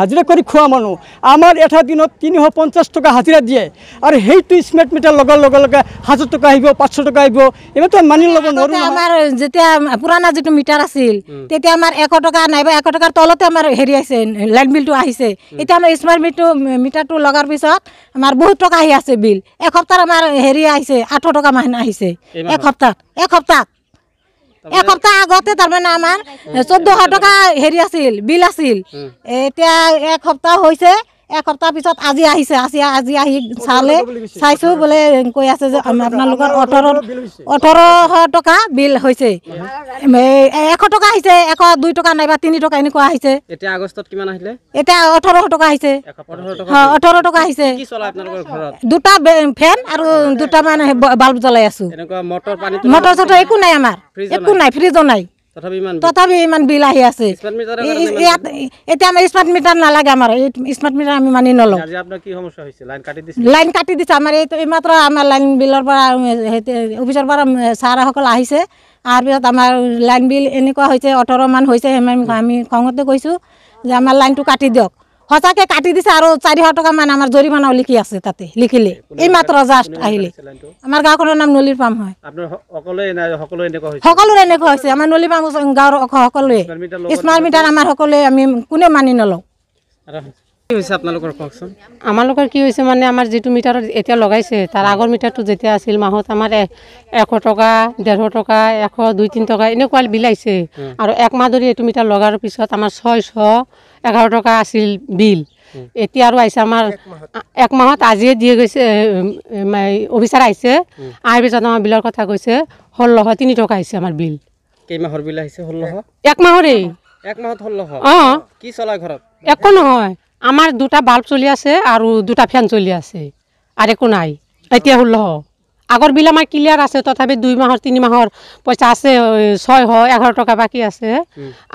হাজিৰা কৰি খোৱা মানুহ আমাৰ এটা দিনত 350 টকা হাজিৰা দিয়ে আৰু সেইটো স্মাৰ্ট মিটাৰ লগাৰ লগে লগে 1000 টকা আহিব 500 টকা আহিব ইমানটো মানি ল'ব নোৱাৰো আমাৰ যেতিয়া পুৰাণা যেটো মিটাৰ আছিল তেতিয়া আমাৰ 100 টকা নাইবা 100 টকাৰ তলতে আমাৰ হেৰি আছে লাইট বিলটো আহিছে এতিয়া আমাৰ স্মাৰ্ট মিটাৰটো লগাৰ পিছত আমাৰ বহুত টকা আহি আছে বিল এসপ্তাহ আমাৰ হেৰি আহিছে 800 টকা মাহনা আহিছে এসপ্তাহ আগতে তাৰমানে আমাৰ 1400 টকা হেৰি আছিল বিল আছিল এতিয়া এক সপ্তাহ হৈছে এক সপ্তাহ পিছত আজি আহিছে আজি আহি চালে চাইছো বলে কৈ আছে যে আপোনালোকৰ 1800 টকা বিল হৈছে 100 টকা আহিছে 102 টকা নাইবা 3 টকা এনেকুৱা আহিছে এতিয়া আগষ্টত কিমান আহিলে এতিয়া 1800 টকা আহিছে 18 টকা আহিছে কি চলা আপোনালোকৰ ঘৰত দুটা ফেন আৰু দুটা মানে বাল্ব জ্বলাই আছো এনেকুৱা মটৰ চটৰ একো নাই আমাৰ একো নাই ফ্ৰিজো নাই তথাপি ইমান বিল আহি আছে এতিয়া আমাৰ স্মাৰ্ট মিটাৰ নালাগে আমাৰ স্মাৰ্ট মিটাৰ আমি মানি নলওঁ আজি আপোনাৰ কি সমস্যা হৈছে লাইন কাটি দিছে আমাৰ এই মাত্ৰ আমাৰ লাইন বিলৰ পৰা অফিচৰ পৰা ছাৰসকল আহিছে আৰু পিছত আমাৰ লাইন বিল এনেকুৱা হৈছে 18 মান হৈছে আমি খঙতে কৈছোঁ যে আমাৰ লাইনটো কাটি দিয়ক সঁচাকৈ কাটি দিছে আৰু 400 টকা মান আমাৰ জৰিমনাও লিখি আছে তাতে লিখিলে এই মাত্ৰ জাষ্ট আহিলে আমাৰ গাঁওখনৰ নাম নলীৰ পাম হয় সকলোৰে এনেকুৱা হৈছে আমাৰ নলী পাম গাঁৱৰ সকলোৱে স্মাৰ্ট মিটাৰ আমাৰ সকলোৱে আমি কোনে মানি নলওঁ আমালোকৰ কি হৈছে মানে আমাৰ যেটো মিটাৰত এতিয়া লগাইছে তাৰ আগৰ মিটাৰটো যেতিয়া আছিল মাহত আমাৰ 100 টকা 150 টকা 100 2-3 টকা এনেকুৱা বিল আহিছে আৰু এক মাহ ধৰি এইটো মিটাৰ লগাৰ পিছত আমাৰ 611 টকা আছিল বিল এতিয়া আৰু আহিছে আমাৰ এক মাহত আজিয়ে দিয়ে গৈছে অফিচাৰ আহিছে আহাৰ পিছত আমাৰ বিলৰ কথা কৈছে 1603 টকা আহিছে আমাৰ বিল কেই মাহৰ বিল আহিছে 16 এক মাহৰে এক মাহত 16 কি চলা ঘৰত একো নহয় আমাৰ দুটা বাল্ব চলি আছে আৰু দুটা ফ্যান চলি আছে আৰু একো নাই এতিয়া 16 আগৰ বিল আমাৰ ক্লিয়াৰ আছে তথাপি 2 মাহৰ 3 মাহৰ পইচা আছে 611 টকা বাকি আছে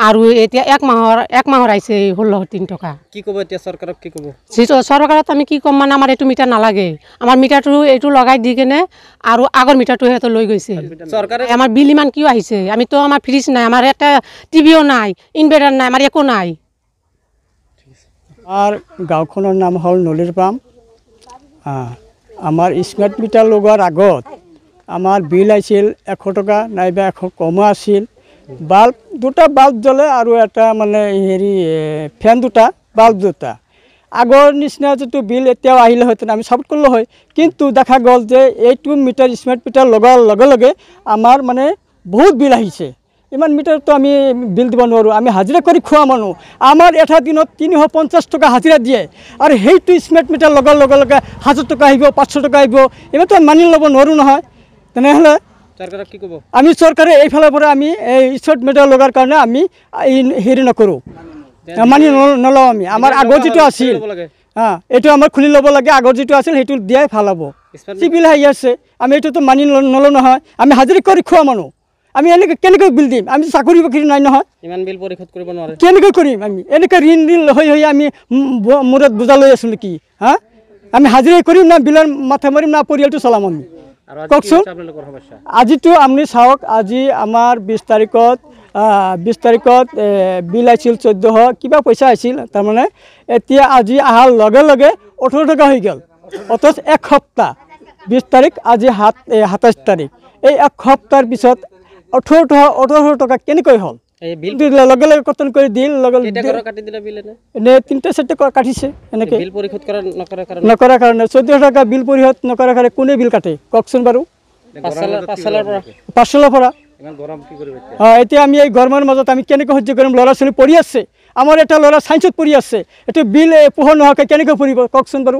আৰু এতিয়া এক মাহৰ আহিছে 1603 টকা কি ক'ব এতিয়া চৰকাৰক কি ক'ব চৰকাৰত আমি কি ক'ম মানে আমাৰ এইটো মিটাৰ নালাগে আমাৰ মিটাৰটো এইটো লগাই দি কেনে আৰু আগৰ মিটাৰটো হেতে লৈ গৈছে চৰকাৰে আমাৰ বিল ইমান কিয় আহিছে আমি তো আমাৰ ফ্ৰিজ নাই আমাৰ এটা টিভিও নাই ইনভাৰ্টাৰ নাই আমাৰ একো নাই আৰ গাঁওখনৰ নাম হল নলীৰ পাম আমাৰ স্মাৰ্ট মিটাৰ লগোৱাৰ আগত আমাৰ বিল আছিল 100 টকা নাইবা 100 কম আছিল বাল্ব দুটা বাল্ব জ্বলে আৰু এটা মানে হেৰি ফ্যান দুটা বাল্ব দুটা আগৰ নিচিনা যেটো বিল এতিয়াও আহিলে হয়তো আমি সাপোৰ্ট কৰিলো হয় কিন্তু দেখা গ'ল যে এইটো মিটাৰ স্মাৰ্ট মিটাৰ লগাৰ লগে লগে আমাৰ মানে বহুত বিল আহিছে ইমান মিটাৰ তো আমি বিল দিব নোৱাৰো আমি হাজিৰা কৰি খোৱা মানুহ আমাৰ এটা দিনত 350 টকা হাজিৰা দিয়ে আৰু সেইটো স্মাৰ্ট মিটাৰ লগাৰ লগে লগে 1000 টকা আহিব 500 টকা আহিব ইমানটো মানি ল'ব নোৱাৰো নহয় তেনেহলে চৰকাৰক কি ক'ব আমি চৰকাৰে এইফালৰ পৰা আমি এই স্মাৰ্ট মিটাৰ লগাৰ কাৰণে আমি হেৰি নকৰো মানি নলওঁ আমি আমাৰ আগৰ যেটো আছিল এইটো আমাৰ খুলি ল'ব লাগে আগৰ যেটো আছিল সেইটো দিয়াই ভাল হ'ব চিভিল আহি আছে আমি এইটোতো মানি নলওঁ নহয় আমি হাজিৰা কৰি খোৱা মানুহ আমি এনেকৈ কেনেকৈ বিল দিম আমি চাকৰি বাকৰি নাই নহয় ইমান বিল পৰিশোধ কৰিব নোৱাৰে কেনেকৈ কৰিম আমি এনেকৈ ঋণ হৈ আমি মূৰত বোজা লৈ আছো নেকি আমি হাজিৰা কৰিম না বিলৰ মাথা মাৰিম না পৰিয়ালটো চলাম আমি কওকচোন আজিতো আপুনি চাওক আজি আমাৰ 20 তাৰিখত বিল আছিল 1400 কিবা পইচা আছিল তাৰমানে এতিয়া আজি আহাৰ লগে লগে 18 টকা হৈ গ'ল অথচ এক সপ্তাহ 20 তাৰিখ আজি 27 তাৰিখ এই এক সপ্তাহৰ পিছত 1800 টকা কেনেকৈ হল এই বিল লগে লগে কটন কৰি দিল লগে লগে কাটি দিলে বিল এনে 3-4 কাটিছে এনেকৈ বিল পৰিশোধ নকৰাৰ কাৰণে 14 টকা বিল পৰিশোধ নকৰাৰ কাৰণে কোনে বিল কাটে কওকচোন বাৰু পাছলৰ পৰা ইমান গৰম কি কৰিব এতিয়া আমি এই গৰমৰ মাজত আমি কেনেকৈ সহ্য কৰিম ল'ৰা ছোৱালী পঢ়ি আছে আমাৰ এটা ল'ৰা সায়েন্সত পঢ়ি আছে এইটো বিল পোহৰ নোহোৱাকৈ কেনেকৈ পঢ়িব কওকচোন বাৰু